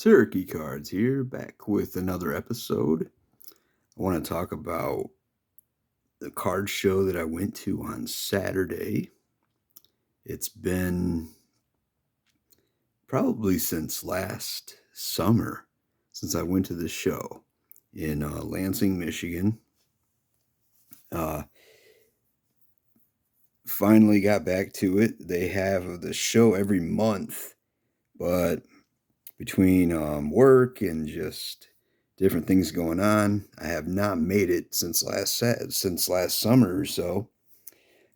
Turkey Cards here, back with another episode. I want to talk about the card show that I went to on Saturday. It's been probably since last summer since I went to the show in Lansing, Michigan. Uh, Finally got back to it. They have the show every month, but between work and just different things going on, I have not made it since last summer or so.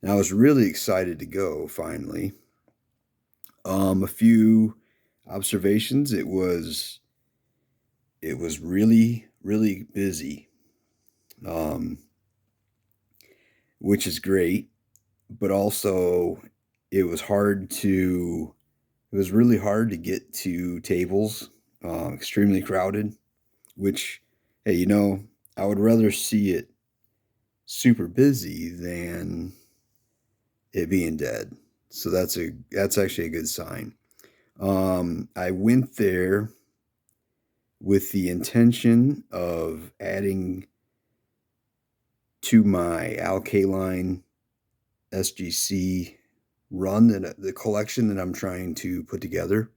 And I was really excited to go finally. A few observations. It was really busy, um, which is great, but also it was hard to. It was really hard to get to tables. Extremely crowded. Which, hey, I would rather see it super busy than it being dead. So that's actually a good sign. I went there with the intention of adding to my Alkaline SGC run, that the collection that I'm trying to put together.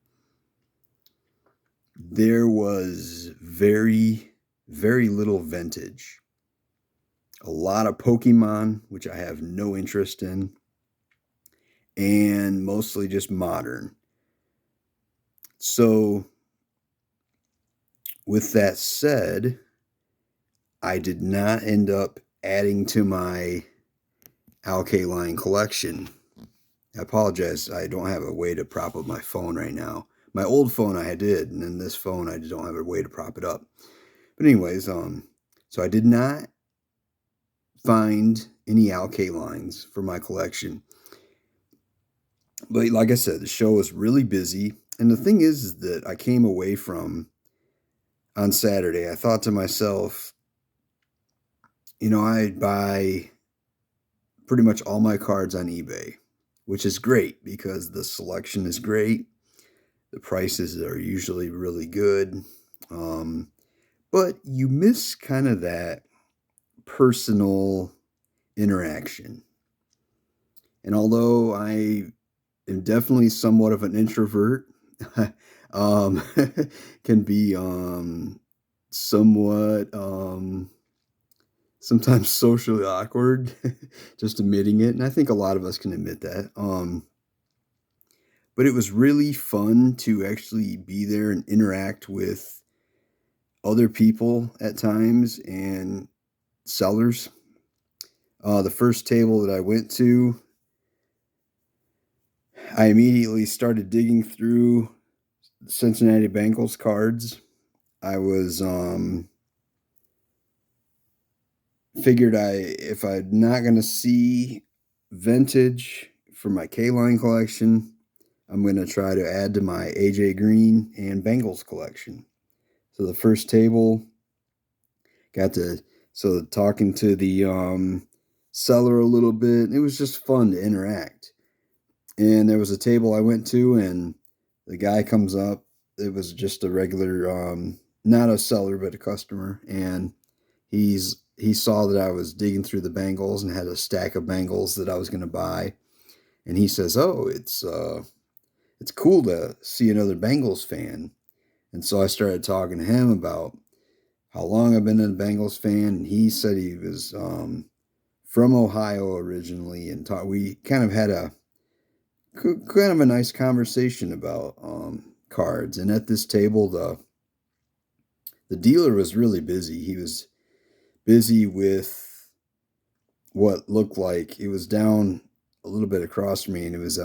There was very little vintage. A lot of Pokemon, which I have no interest in, and mostly just modern. So, with that said, I did not end up adding to my Alkaline collection. I apologize, I don't have a way to prop up my phone right now. My old phone I did, and then this phone I just don't have a way to prop it up. But anyways, so I did not find any Alkalines for my collection. But like I said, the show was really busy. And the thing is that I came away from on Saturday, I thought to myself, I'd buy pretty much all my cards on eBay, which is great because the selection is great. The prices are usually really good. But you miss kind of that personal interaction. And although I am definitely somewhat of an introvert, um, can be somewhat sometimes socially awkward, just admitting it. And I think a lot of us can admit that. But it was really fun to actually be there and interact with other people at times and sellers. The first table that I went to, I immediately started digging through Cincinnati Bengals cards. I was figured if I'm not gonna see vintage for my K-line collection, I'm gonna try to add to my AJ Green and Bengals collection. So the first table got to talking to the seller a little bit. It was just fun to interact. And there was a table I went to, and the guy comes up. It was just a regular, not a seller, but a customer. And he saw that I was digging through the Bengals and had a stack of Bengals that I was going to buy. And he says, "Oh, it's cool to see another Bengals fan." And so I started talking to him about how long I've been a Bengals fan. And he said he was from Ohio originally, and we kind of had a nice conversation about cards. And at this table, the dealer was really busy. He was busy with what looked like it was down a little bit across from me, and it was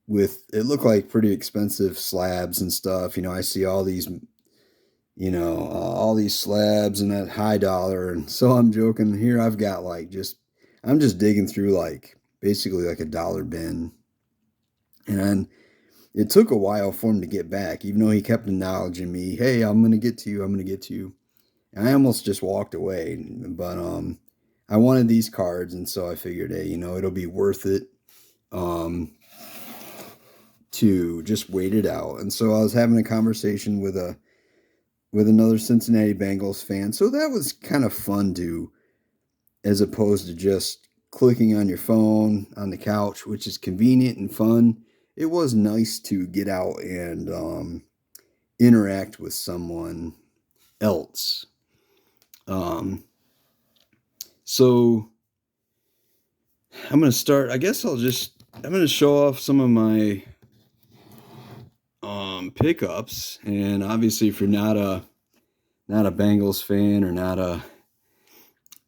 with it looked like pretty expensive slabs and stuff. I see all these all these slabs and that high dollar, and so I'm joking. Here I've got I'm just digging through basically like a dollar bin. And it took a while for him to get back, even though he kept acknowledging me, "Hey, I'm gonna get to you. I'm gonna get to you." And I almost just walked away, but I wanted these cards, and so I figured, hey, it'll be worth it, um, to just wait it out. And so I was having a conversation with another Cincinnati Bengals fan. So that was kind of fun to, as opposed to just clicking on your phone on the couch, which is convenient and fun. It was nice to get out and interact with someone else. So I'm going to start. I guess I'm going to show off some of my pickups. And obviously, if you're not a Bengals fan, or not a,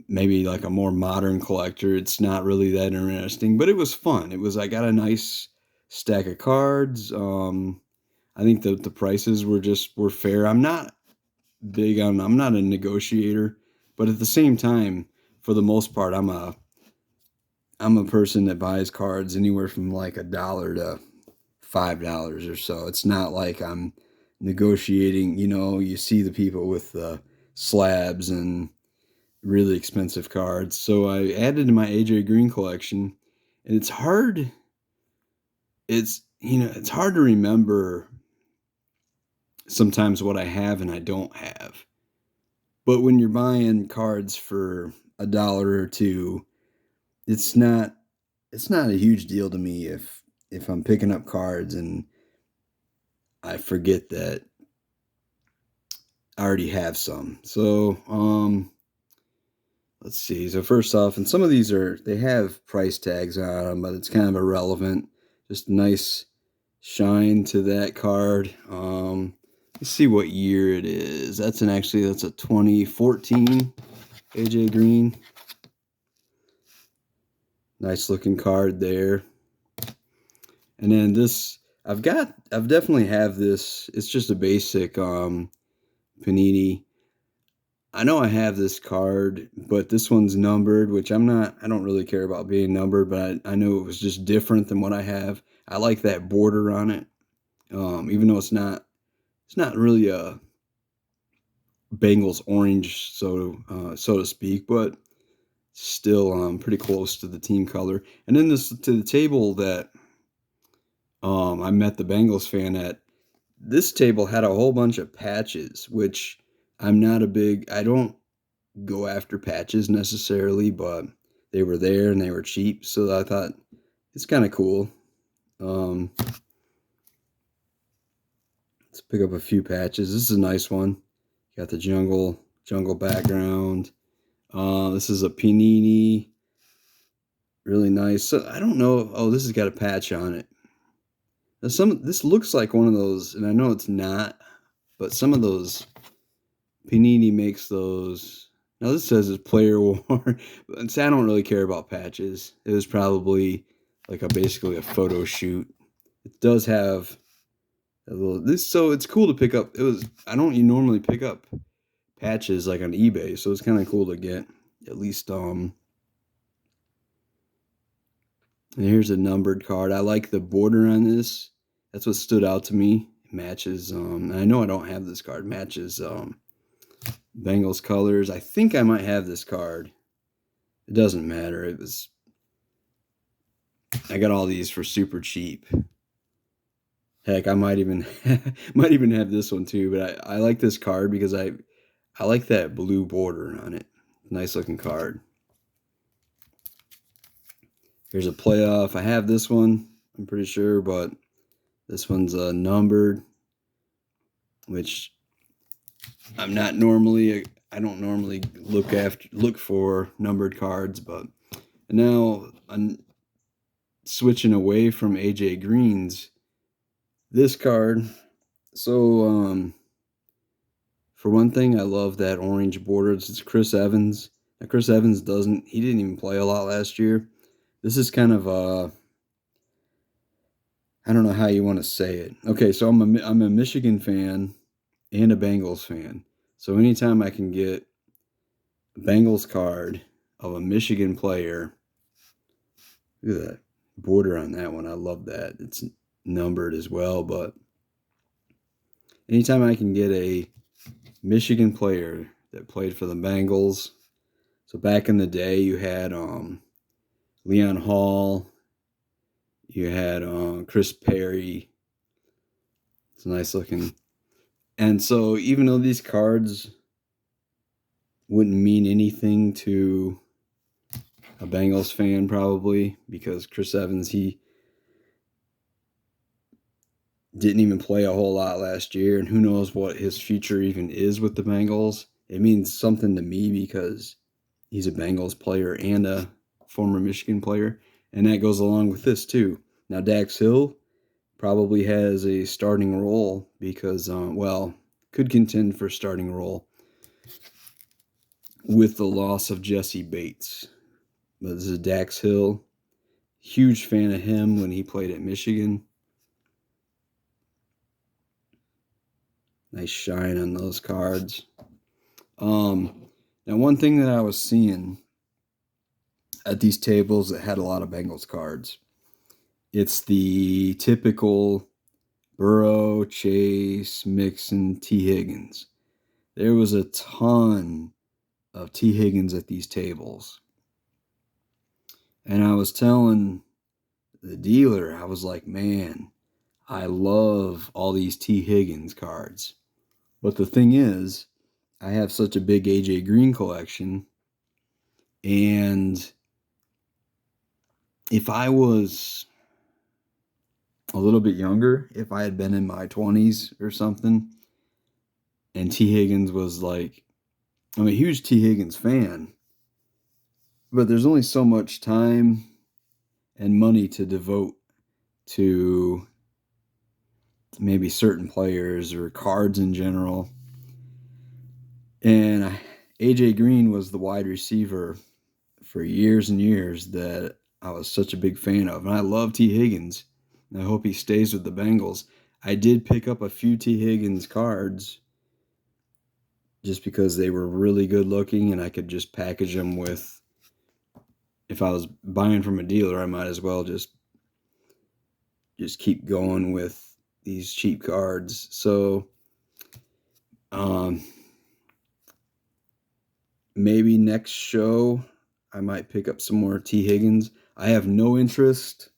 maybe like a more modern collector, it's not really that interesting, but it was fun. I got a nice stack of cards. I think the prices were fair. I'm not a negotiator, but at the same time, for the most part, I'm a person that buys cards anywhere from like $1 to $5 or so. It's not like I'm negotiating. You see the people with the slabs and really expensive cards. So I added to my AJ Green collection, and it's hard. It's hard to remember sometimes what I have and I don't have. But when you're buying cards for $1 or $2, it's not a huge deal to me if I'm picking up cards and I forget that I already have some. So let's see. So first off, and some of these they have price tags on them, but it's kind of irrelevant. Just a nice shine to that card. Let's see what year it is. That's a 2014 AJ Green. Nice looking card there. And then this, I've definitely have this. It's just a basic Panini. I know I have this card, but this one's numbered, which I don't really care about being numbered, but I know it was just different than what I have. I like that border on it. Even though it's not really a Bengals orange, so to speak, but still pretty close to the team color. And then to the table that I met the Bengals fan at. This table had a whole bunch of patches, which I don't go after patches necessarily, but they were there and they were cheap, so I thought it's kind of cool. Let's pick up a few patches. This is a nice one. Got the jungle background. This is a Panini. Really nice. So I don't know. Oh, this has got a patch on it. Now this looks like one of those, and I know it's not, but some of those Panini makes those. Now this says it's player worn. See, I don't really care about patches. It was probably like basically a photo shoot. It does have a little so it's cool to pick up. I don't normally pick up patches like on eBay, so it's kind of cool to get at least and here's a numbered card. I like the border on this. That's what stood out to me. It matches and I know I don't have this card. Matches Bengals colors. I think I might have this card. It doesn't matter. I got all these for super cheap. Heck, I might even have this one too, but I like this card because I like that blue border on it. Nice looking card. Here's a playoff. I have this one, I'm pretty sure, but this one's numbered, which I don't normally look for numbered cards, but now I'm switching away from AJ Green's this card. So for one thing, I love that orange border. It's Chris Evans. Now, Chris Evans didn't even play a lot last year. This is kind of I don't know how you want to say it. Okay, so I'm a Michigan fan and a Bengals fan. So anytime I can get a Bengals card of a Michigan player, look at that border on that one. I love that. It's numbered as well, but anytime I can get a Michigan player that played for the Bengals. So back in the day, you had Leon Hall, you had Chris Perry, It's nice looking. And so even though these cards wouldn't mean anything to a Bengals fan probably, because Chris Evans, he didn't even play a whole lot last year, and who knows what his future even is with the Bengals. It means something to me because he's a Bengals player and a former Michigan player, and that goes along with this too. Now Dax Hill probably has a starting role because, could contend for starting role with the loss of Jesse Bates. But this is Dax Hill. Huge fan of him when he played at Michigan. Nice shine on those cards. Now, one thing that I was seeing at these tables that had a lot of Bengals cards, it's the typical Burrow, Chase, Mixon, T. Higgins. There was a ton of T. Higgins at these tables. And I was telling the dealer, I was like, man, I love all these T. Higgins cards. But the thing is, I have such a big AJ Green collection, and if I was a little bit younger, if I had been in my 20s or something, and T. Higgins was like, I'm a huge T. Higgins fan, but there's only so much time and money to devote to maybe certain players or cards in general. And AJ Green was the wide receiver for years and years that I was such a big fan of. And I love T. Higgins. And I hope he stays with the Bengals. I did pick up a few T. Higgins cards just because they were really good looking and I could just package them with, if I was buying from a dealer, I might as well just keep going with these cheap cards. So, maybe next show I might pick up some more T. Higgins. I have no interest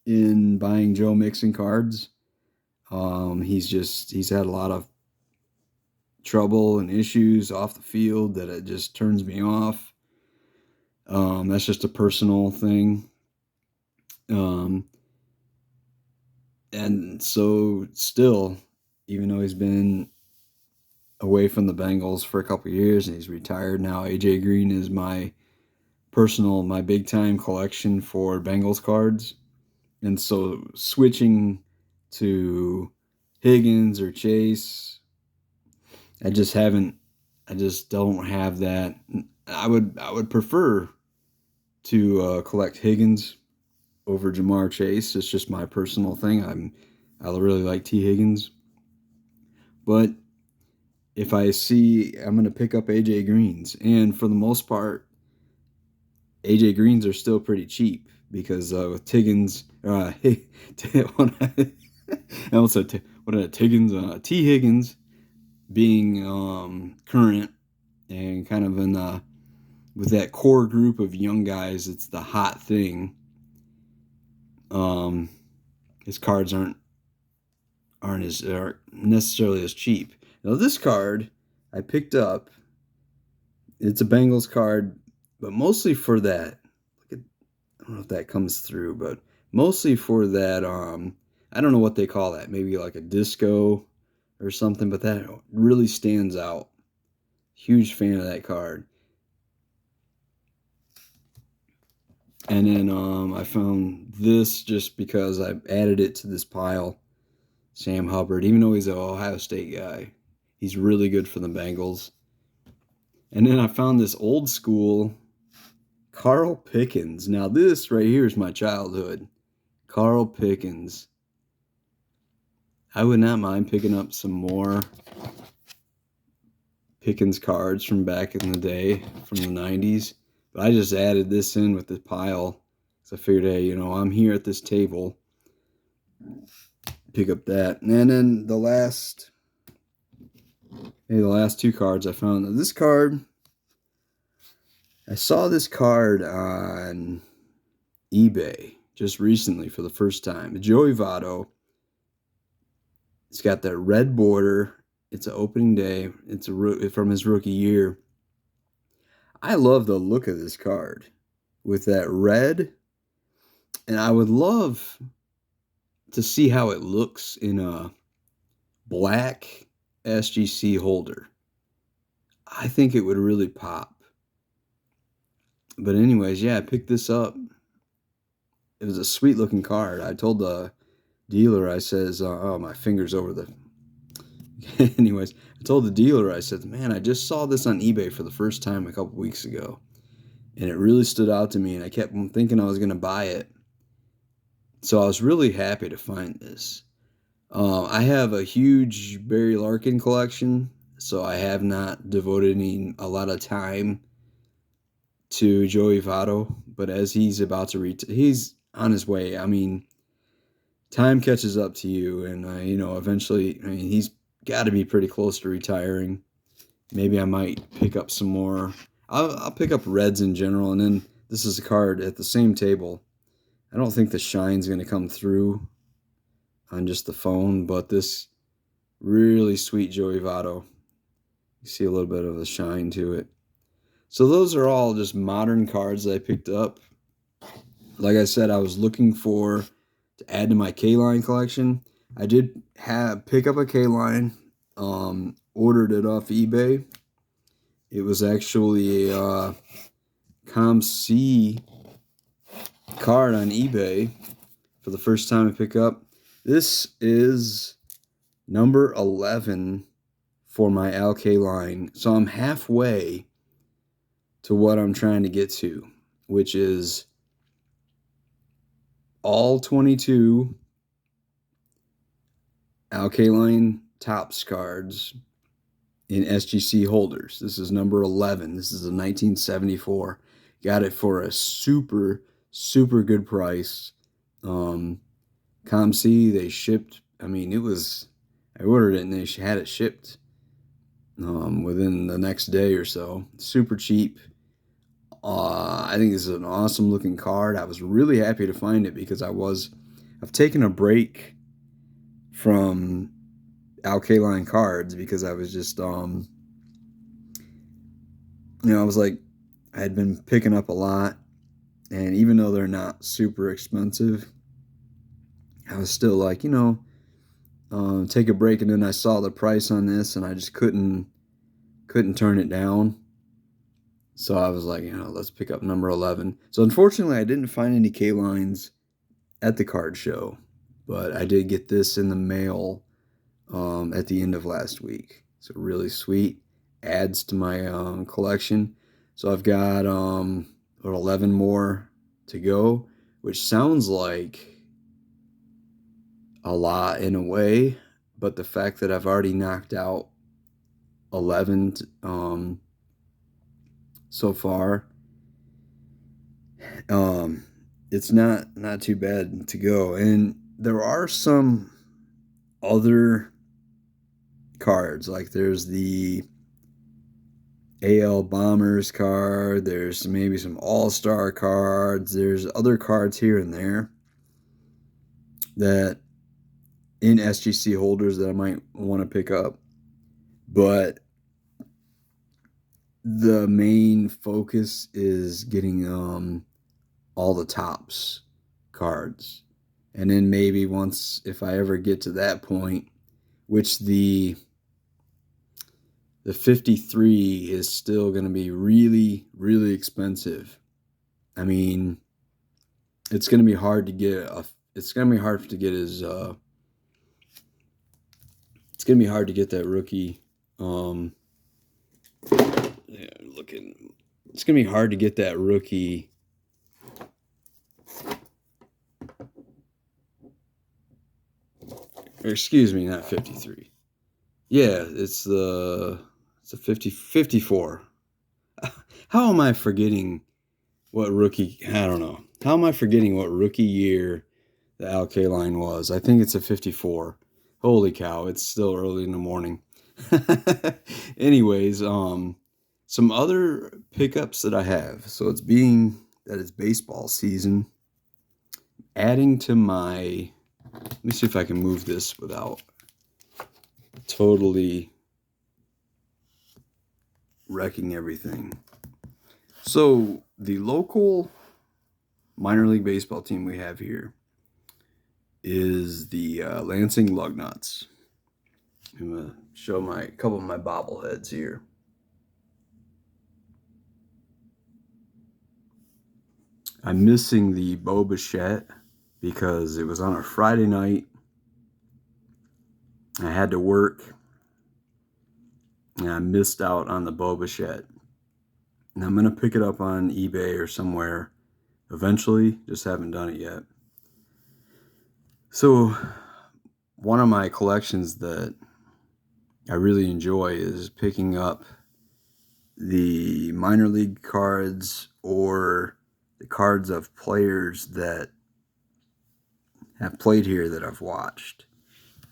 in buying Joe Mixon cards. He's had a lot of trouble and issues off the field that it just turns me off. That's just a personal thing. And so still, even though he's been away from the Bengals for a couple of years and he's retired now, AJ Green is my big time collection for Bengals cards. And so switching to Higgins or Chase, I just don't have that. I would prefer to collect Higgins over Jamar Chase. It's just my personal thing. I really like T. Higgins. But if I see, I'm going to pick up AJ Greens. And for the most part, AJ Greens are still pretty cheap because with Tiggins, T. Higgins being current and kind of in with that core group of young guys, it's the hot thing. His cards aren't necessarily as cheap. Now this card I picked up, it's a Bengals card, but mostly for that. I don't know if that comes through, but mostly for that. I don't know what they call that. Maybe like a disco or something, but that really stands out. Huge fan of that card. And then I found this just because I added it to this pile. Sam Hubbard, even though he's an Ohio State guy, he's really good for the Bengals. And then I found this old school Carl Pickens. Now this right here is my childhood. Carl Pickens. I would not mind picking up some more Pickens cards from back in the day, from the 90s. But I just added this in with this pile. So I figured, hey, I'm here at this table. Pick up that. And then the last two cards I found. This card, I saw this card on eBay just recently for the first time. Joey Votto. It's got that red border. It's an opening day. It's from his rookie year. I love the look of this card with that red, and I would love to see how it looks in a black SGC holder. I think it would really pop. But anyways, yeah, I picked this up. It was a sweet looking card. I told the dealer, I says, oh, my finger's over the. Anyways, I told the dealer, I said, man, I just saw this on eBay for the first time a couple weeks ago. And it really stood out to me, and I kept thinking I was going to buy it. So I was really happy to find this. I have a huge Barry Larkin collection, so I have not devoted a lot of time to Joey Votto. But as he's about to he's on his way. I mean, time catches up to you, and eventually, I mean, he's got to be pretty close to retiring. Maybe I might pick up some more. I'll pick up Reds in general, and then this is a card at the same table. I don't think the shine's going to come through on just the phone, but this really sweet Joey Votto. You see a little bit of the shine to it. So those are all just modern cards that I picked up. Like I said, I was looking to add to my K-Line collection. I did pick up a K-Line, ordered it off eBay. It was actually a COMC card on eBay for the first time I pick up. This is number 11 for my Al K-Line. So I'm halfway to what I'm trying to get to, which is all 22 Al K-Line Topps cards in SGC holders. This is number 11. This is a 1974. Got it for a super, super good price. COMC, they shipped. I mean, I ordered it and they had it shipped within the next day or so. Super cheap. I think this is an awesome looking card. I was really happy to find it because I've taken a break from Al K-Line cards because I was just, I was like, I had been picking up a lot, and even though they're not super expensive, I was still like, take a break, and then I saw the price on this, and I just couldn't turn it down. So I was like, let's pick up number 11. So unfortunately, I didn't find any K-Lines at the card show, but I did get this in the mail at the end of last week. So really sweet. Adds to my collection. So I've got 11 more to go, which sounds like a lot in a way, but the fact that I've already knocked out 11 so far, it's not too bad to go. And there are some other cards, like there's the AL Bombers card, there's maybe some All-Star cards, there's other cards here and there that in SGC holders that I might want to pick up, but the main focus is getting all the Topps cards. And then maybe once, if I ever get to that point, which the 53 is still going to be really, really expensive. I mean, it's going to be hard to get it's going to be hard to get his it's going to be hard to get that rookie it's going to be hard to get that rookie or excuse me, not 53. Yeah, it's a 54. How am I forgetting what rookie? I don't know. How am I forgetting what rookie year the Al K-Line was? I think it's a 54. Holy cow, it's still early in the morning. Anyways, some other pickups that I have. So it's being that it's baseball season. Adding to my, let me see if I can move this without totally wrecking everything. So the local minor league baseball team we have here is the Lansing Lugnuts. I'm gonna show a couple of my bobbleheads here. I'm missing the Bo Bichette because it was on a Friday night. I had to work, and I missed out on the Bo Bichette. And I'm gonna pick it up on eBay or somewhere eventually. Just haven't done it yet. So one of my collections that I really enjoy is picking up the minor league cards or the cards of players that have played here that I've watched.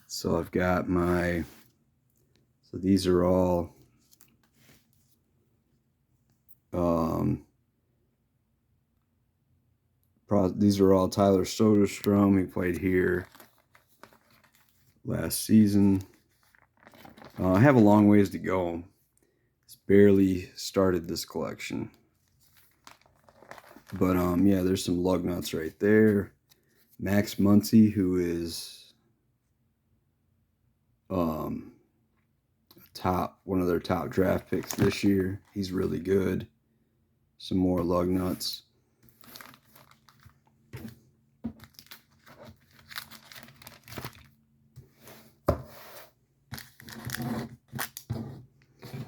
So I've got so these are all these are all Tyler Soderstrom. He played here last season. I have a long ways to go. It's barely started this collection. But yeah, there's some Lugnuts right there. Max Muncy, who is one of their top draft picks this year. He's really good. Some more Lugnuts.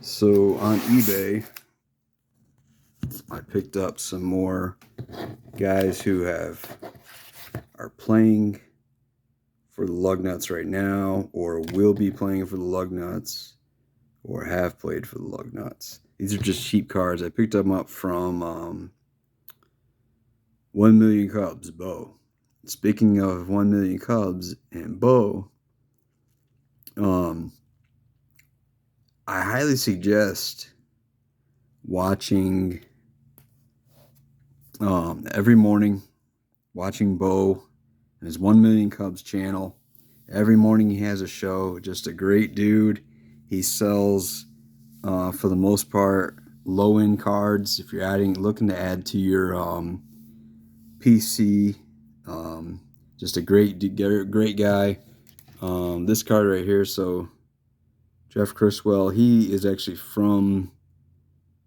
So on eBay, I picked up some more guys who are playing for the Lugnuts right now, or will be playing for the Lugnuts, or have played for the Lugnuts. These are just cheap cards. I picked them up from 1 Million Cubs, Bo. Speaking of 1 Million Cubs and Bo, I highly suggest watching every morning, watching Bo and his 1 Million Cubs channel. Every morning he has a show. Just a great dude. He sells, for the most part, low-end cards. If you're looking to add to your PC, just a great guy. This card right here, so Jeff Criswell, he is actually from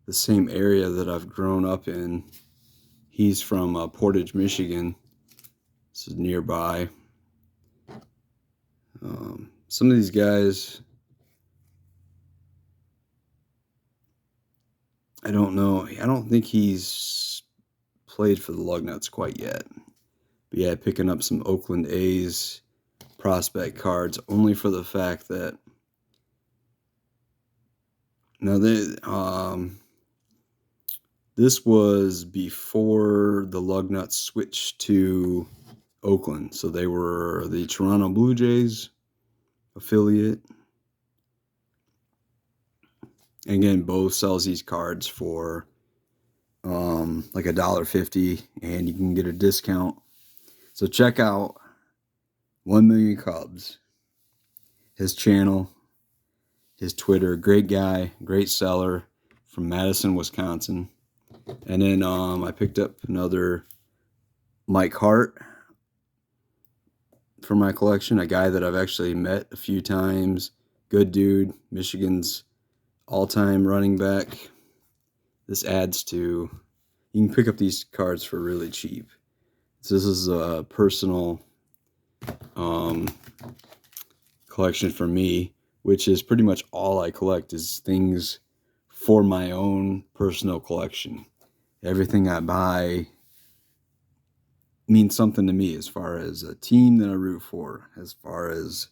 the same area that I've grown up in. He's from Portage, Michigan. This is nearby. Some of these guys, I don't know. I don't think he's played for the Lugnuts quite yet. But yeah, picking up some Oakland A's prospect cards only for the fact that now this was before the Lugnuts switched to Oakland. So they were the Toronto Blue Jays affiliate. And again, Bo sells these cards for like $1.50, and you can get a discount. So check out 1 Million Cubs, his channel, his Twitter. Great guy, great seller from Madison, Wisconsin. And then I picked up another Mike Hart for my collection, a guy that I've actually met a few times. Good dude, Michigan's all-time running back. This adds to, you can pick up these cards for really cheap. So this is a personal collection for me, which is pretty much all I collect is things for my own personal collection. Everything I buy means something to me as far as a team that I root for, as far as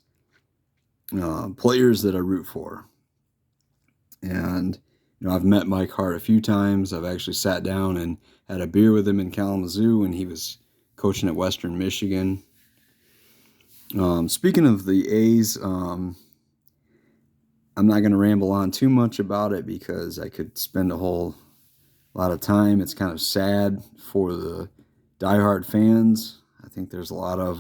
players that I root for. And I've met Mike Hart a few times. I've actually sat down and had a beer with him in Kalamazoo when he was coaching at Western Michigan. Speaking of the A's, I'm not going to ramble on too much about it because I could spend a whole lot of time. It's kind of sad for the diehard fans. I think there's a lot of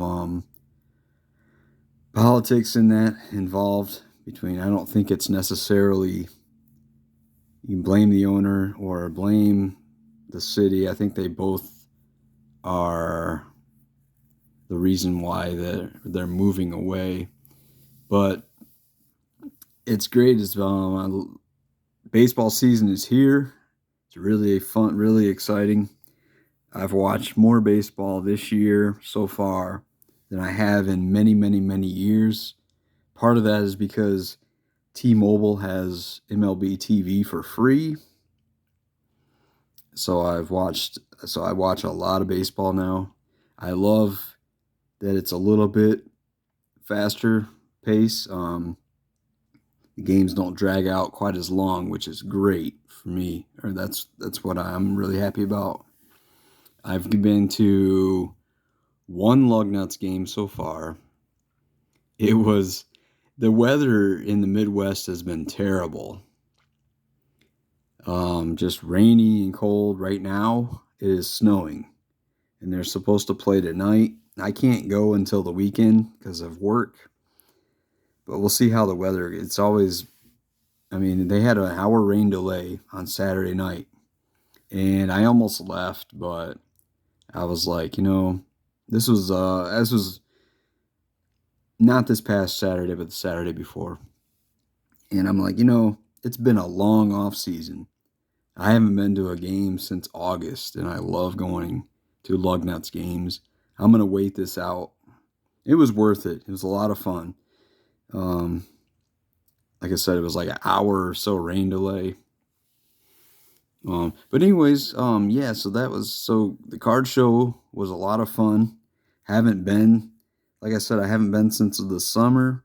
politics in that involved I don't think it's necessarily, you can blame the owner or blame the city. I think they both are the reason why they're moving away. But it's great. Baseball season is here. It's really fun, really exciting. I've watched more baseball this year so far than I have in many, many, many years. Part of that is because T-Mobile has MLB TV for free. So I watch a lot of baseball now. I love that it's a little bit faster pace. The games don't drag out quite as long, which is great for me. Or that's what I'm really happy about. I've been to one Lugnuts game so far. The weather in the Midwest has been terrible. Just rainy and cold. Right now it is snowing, and they're supposed to play tonight. I can't go until the weekend because of work, but we'll see how the weather. It's always, I mean, they had an hour rain delay on Saturday night, and I almost left, but I was like, this was not this past Saturday, but the Saturday before, and I'm like, it's been a long off season. I haven't been to a game since August, and I love going to Lugnuts games. I'm gonna wait this out. It was worth it. It was a lot of fun. Um, like I said, it was like an hour or so rain delay. But anyways, yeah. So the card show was a lot of fun. Haven't been, like I said, I haven't been since the summer.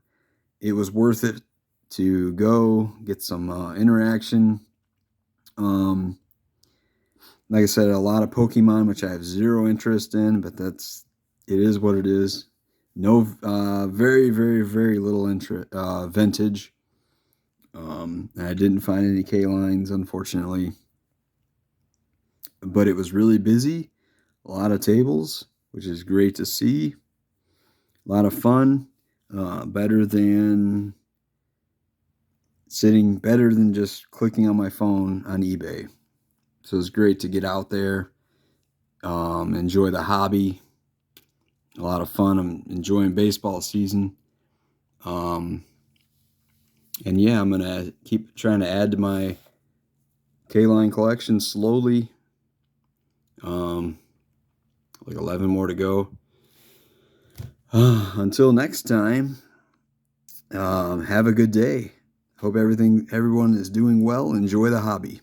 It was worth it to go get some interaction. Like I said, a lot of Pokemon, which I have zero interest in, but it is what it is. No, very, very, very little interest, vintage. I didn't find any K-lines, unfortunately, but it was really busy. A lot of tables, which is great to see. A lot of fun. Better than just clicking on my phone on eBay. So it's great to get out there, enjoy the hobby. A lot of fun. I'm enjoying baseball season. And yeah, I'm going to keep trying to add to my K-line collection slowly. Like 11 more to go. Until next time, have a good day. Hope everyone is doing well. Enjoy the hobby.